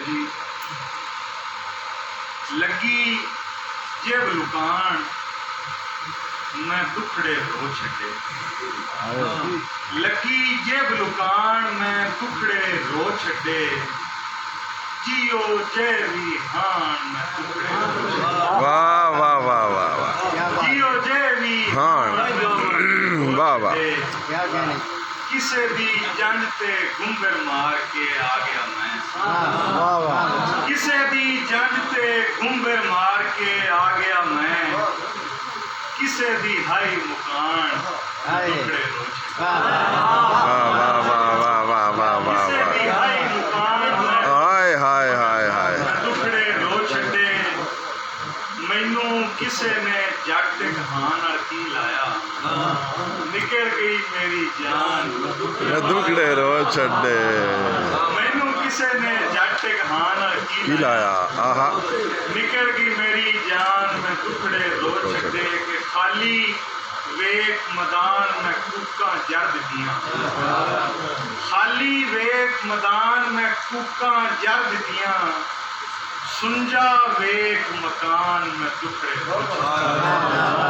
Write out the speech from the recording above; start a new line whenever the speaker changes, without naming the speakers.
जी लगी जेब लुकान मैं दुखड़े रो छड़े लगी जेब लुकान मैं दुखड़े रो छड़े जियो जय विहान मैं दुखड़े रो छड़े
वाह वाह वाह वाह वाह
जियो जय विहान
वाह वाह
किसे दी जंज ते गुंबर मार के आ गया मैं किसे दी जंज ते गुंबर मार के आ गया मैं किसे दी हाई मुकान दुखड़े रो छड़े किसे दी हाई मुकान
हाय हाय हाय हाय
दुखड़े रो छड़े मैनू किसे ने जट हां नाल की लाया निकल गई मेरी जान
दुखड़े रो छड़े
मैनू किसे ने जट हां नाल
की लाया आहा
निकल गई मेरी जान मैं दुखड़े रो छड़े कि खाली वेख मैदान में कूका जड़ दियां खाली वेख मैदान में कूका जड़ दियां सुंजा वेख मकान में दुखड़े रो छड़े